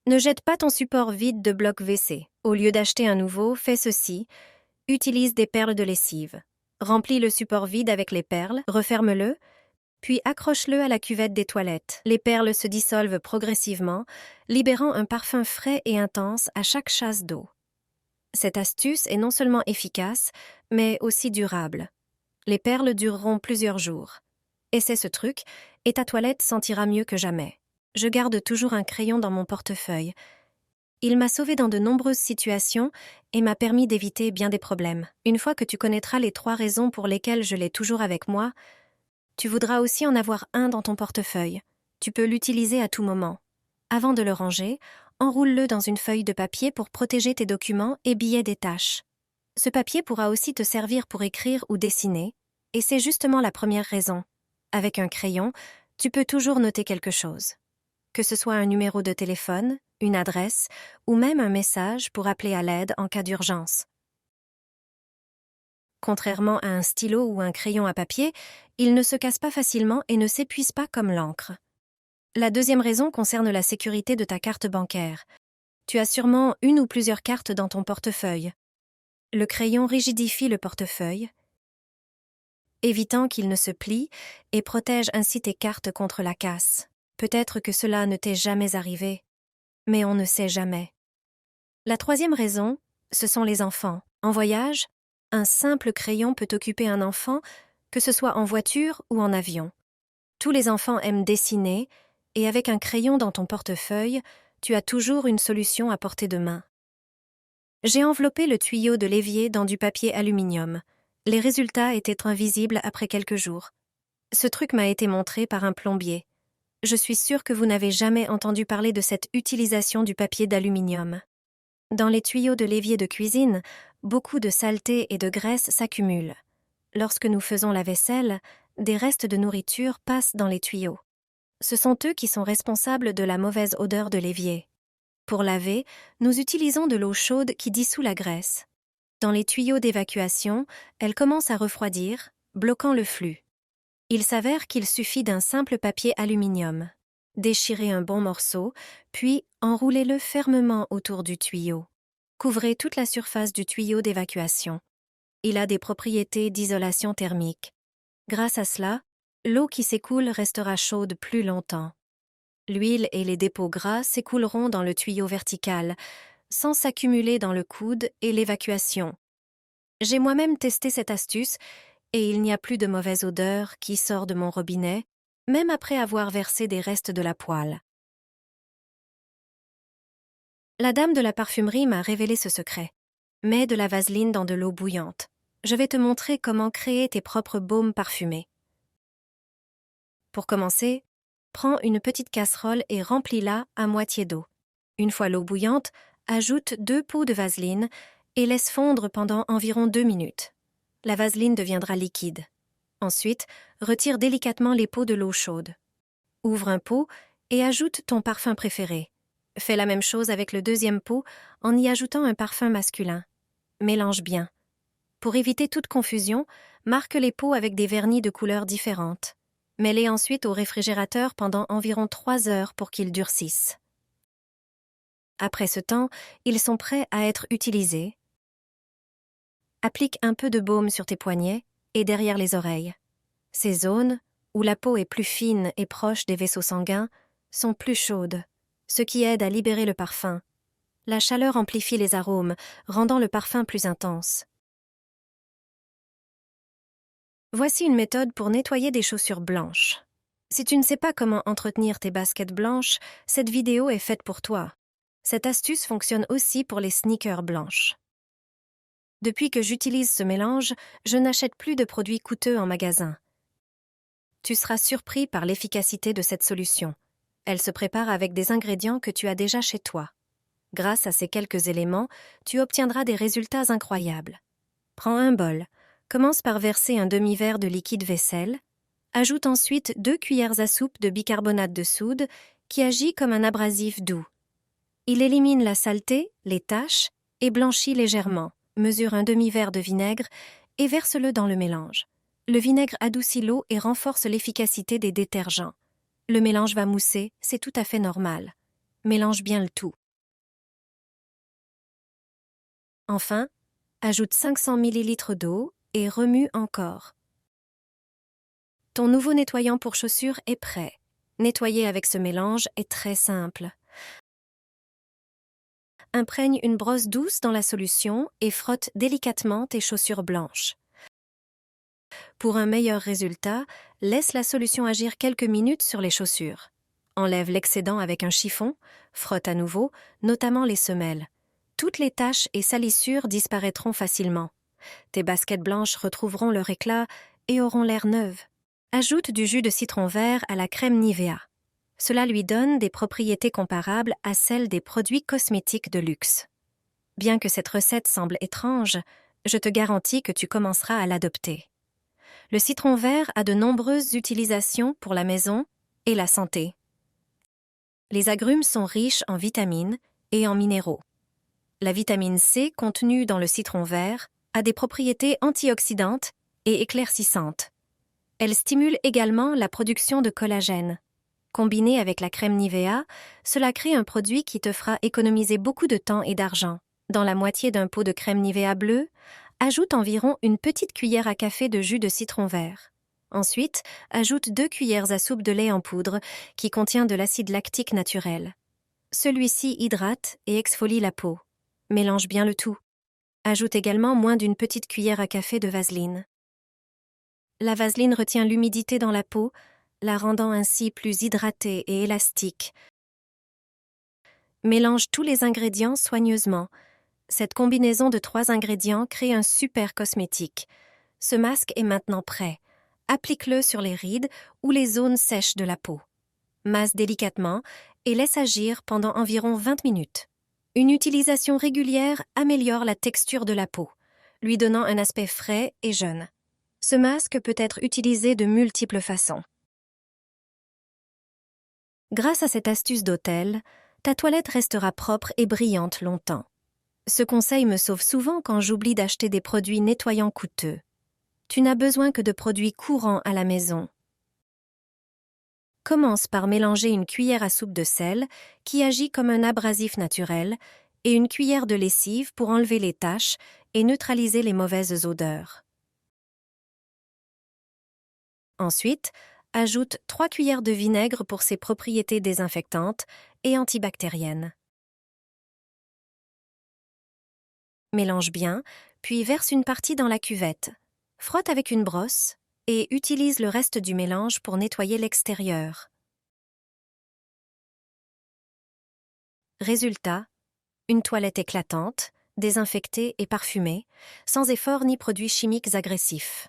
Ne jette pas ton support vide de bloc WC. Au lieu d'acheter un nouveau, fais ceci. Utilise des perles de lessive. Remplis le support vide avec les perles, referme-le, puis accroche-le à la cuvette des toilettes. Les perles se dissolvent progressivement, libérant un parfum frais et intense à chaque chasse d'eau. Cette astuce est non seulement efficace, mais aussi durable. Les perles dureront plusieurs jours. Essaie ce truc, et ta toilette sentira mieux que jamais. Je garde toujours un crayon dans mon portefeuille. Il m'a sauvé dans de nombreuses situations et m'a permis d'éviter bien des problèmes. Une fois que tu connaîtras les 3 raisons pour lesquelles je l'ai toujours avec moi, tu voudras aussi en avoir un dans ton portefeuille. Tu peux l'utiliser à tout moment. Avant de le ranger, enroule-le dans une feuille de papier pour protéger tes documents et billets des tâches. Ce papier pourra aussi te servir pour écrire ou dessiner, et c'est justement la première raison. Avec un crayon, tu peux toujours noter quelque chose. Que ce soit un numéro de téléphone, une adresse ou même un message pour appeler à l'aide en cas d'urgence. Contrairement à un stylo ou un crayon à papier, il ne se casse pas facilement et ne s'épuise pas comme l'encre. La deuxième raison concerne la sécurité de ta carte bancaire. Tu as sûrement une ou plusieurs cartes dans ton portefeuille. Le crayon rigidifie le portefeuille, évitant qu'il ne se plie et protège ainsi tes cartes contre la casse. Peut-être que cela ne t'est jamais arrivé, mais on ne sait jamais. La troisième raison, ce sont les enfants. En voyage, un simple crayon peut occuper un enfant, que ce soit en voiture ou en avion. Tous les enfants aiment dessiner, et avec un crayon dans ton portefeuille, tu as toujours une solution à portée de main. J'ai enveloppé le tuyau de l'évier dans du papier aluminium. Les résultats étaient invisibles après quelques jours. Ce truc m'a été montré par un plombier. Je suis sûre que vous n'avez jamais entendu parler de cette utilisation du papier d'aluminium. Dans les tuyaux de l'évier de cuisine, beaucoup de saleté et de graisse s'accumulent. Lorsque nous faisons la vaisselle, des restes de nourriture passent dans les tuyaux. Ce sont eux qui sont responsables de la mauvaise odeur de l'évier. Pour laver, nous utilisons de l'eau chaude qui dissout la graisse. Dans les tuyaux d'évacuation, elle commence à refroidir, bloquant le flux. Il s'avère qu'il suffit d'un simple papier aluminium. Déchirez un bon morceau, puis enroulez-le fermement autour du tuyau. Couvrez toute la surface du tuyau d'évacuation. Il a des propriétés d'isolation thermique. Grâce à cela, l'eau qui s'écoule restera chaude plus longtemps. L'huile et les dépôts gras s'écouleront dans le tuyau vertical, sans s'accumuler dans le coude et l'évacuation. J'ai moi-même testé cette astuce et il n'y a plus de mauvaise odeur qui sort de mon robinet, même après avoir versé des restes de la poêle. La dame de la parfumerie m'a révélé ce secret. Mets de la vaseline dans de l'eau bouillante. Je vais te montrer comment créer tes propres baumes parfumés. Pour commencer, prends une petite casserole et remplis-la à moitié d'eau. Une fois l'eau bouillante, ajoute 2 pots de vaseline et laisse fondre pendant environ 2 minutes. La vaseline deviendra liquide. Ensuite, retire délicatement les pots de l'eau chaude. Ouvre un pot et ajoute ton parfum préféré. Fais la même chose avec le deuxième pot en y ajoutant un parfum masculin. Mélange bien. Pour éviter toute confusion, marque les pots avec des vernis de couleurs différentes. Mets-les ensuite au réfrigérateur pendant environ 3 heures pour qu'ils durcissent. Après ce temps, ils sont prêts à être utilisés. Applique un peu de baume sur tes poignets et derrière les oreilles. Ces zones, où la peau est plus fine et proche des vaisseaux sanguins, sont plus chaudes, ce qui aide à libérer le parfum. La chaleur amplifie les arômes, rendant le parfum plus intense. Voici une méthode pour nettoyer des chaussures blanches. Si tu ne sais pas comment entretenir tes baskets blanches, cette vidéo est faite pour toi. Cette astuce fonctionne aussi pour les sneakers blanches. Depuis que j'utilise ce mélange, je n'achète plus de produits coûteux en magasin. Tu seras surpris par l'efficacité de cette solution. Elle se prépare avec des ingrédients que tu as déjà chez toi. Grâce à ces quelques éléments, tu obtiendras des résultats incroyables. Prends un bol. Commence par verser un demi-verre de liquide vaisselle. Ajoute ensuite 2 cuillères à soupe de bicarbonate de soude qui agit comme un abrasif doux. Il élimine la saleté, les taches et blanchit légèrement. Mesure un demi-verre de vinaigre et verse-le dans le mélange. Le vinaigre adoucit l'eau et renforce l'efficacité des détergents. Le mélange va mousser, c'est tout à fait normal. Mélange bien le tout. Enfin, ajoute 500 ml d'eau et remue encore. Ton nouveau nettoyant pour chaussures est prêt. Nettoyer avec ce mélange est très simple. Imprègne une brosse douce dans la solution et frotte délicatement tes chaussures blanches. Pour un meilleur résultat, laisse la solution agir quelques minutes sur les chaussures. Enlève l'excédent avec un chiffon, frotte à nouveau, notamment les semelles. Toutes les taches et salissures disparaîtront facilement. Tes baskets blanches retrouveront leur éclat et auront l'air neuves. Ajoute du jus de citron vert à la crème Nivea. Cela lui donne des propriétés comparables à celles des produits cosmétiques de luxe. Bien que cette recette semble étrange, je te garantis que tu commenceras à l'adopter. Le citron vert a de nombreuses utilisations pour la maison et la santé. Les agrumes sont riches en vitamines et en minéraux. La vitamine C contenue dans le citron vert a des propriétés antioxydantes et éclaircissantes. Elle stimule également la production de collagène. Combiné avec la crème Nivea, cela crée un produit qui te fera économiser beaucoup de temps et d'argent. Dans la moitié d'un pot de crème Nivea bleue, ajoute environ une petite cuillère à café de jus de citron vert. Ensuite, ajoute 2 cuillères à soupe de lait en poudre qui contient de l'acide lactique naturel. Celui-ci hydrate et exfolie la peau. Mélange bien le tout. Ajoute également moins d'une petite cuillère à café de vaseline. La vaseline retient l'humidité dans la peau, la rendant ainsi plus hydratée et élastique. Mélange tous les ingrédients soigneusement. Cette combinaison de 3 ingrédients crée un super cosmétique. Ce masque est maintenant prêt. Applique-le sur les rides ou les zones sèches de la peau. Masse délicatement et laisse agir pendant environ 20 minutes. Une utilisation régulière améliore la texture de la peau, lui donnant un aspect frais et jeune. Ce masque peut être utilisé de multiples façons. Grâce à cette astuce d'hôtel, ta toilette restera propre et brillante longtemps. Ce conseil me sauve souvent quand j'oublie d'acheter des produits nettoyants coûteux. Tu n'as besoin que de produits courants à la maison. Commence par mélanger une cuillère à soupe de sel, qui agit comme un abrasif naturel, et une cuillère de lessive pour enlever les taches et neutraliser les mauvaises odeurs. Ensuite, ajoute 3 cuillères de vinaigre pour ses propriétés désinfectantes et antibactériennes. Mélange bien, puis verse une partie dans la cuvette. Frotte avec une brosse et utilise le reste du mélange pour nettoyer l'extérieur. Résultat, une toilette éclatante, désinfectée et parfumée, sans effort ni produits chimiques agressifs.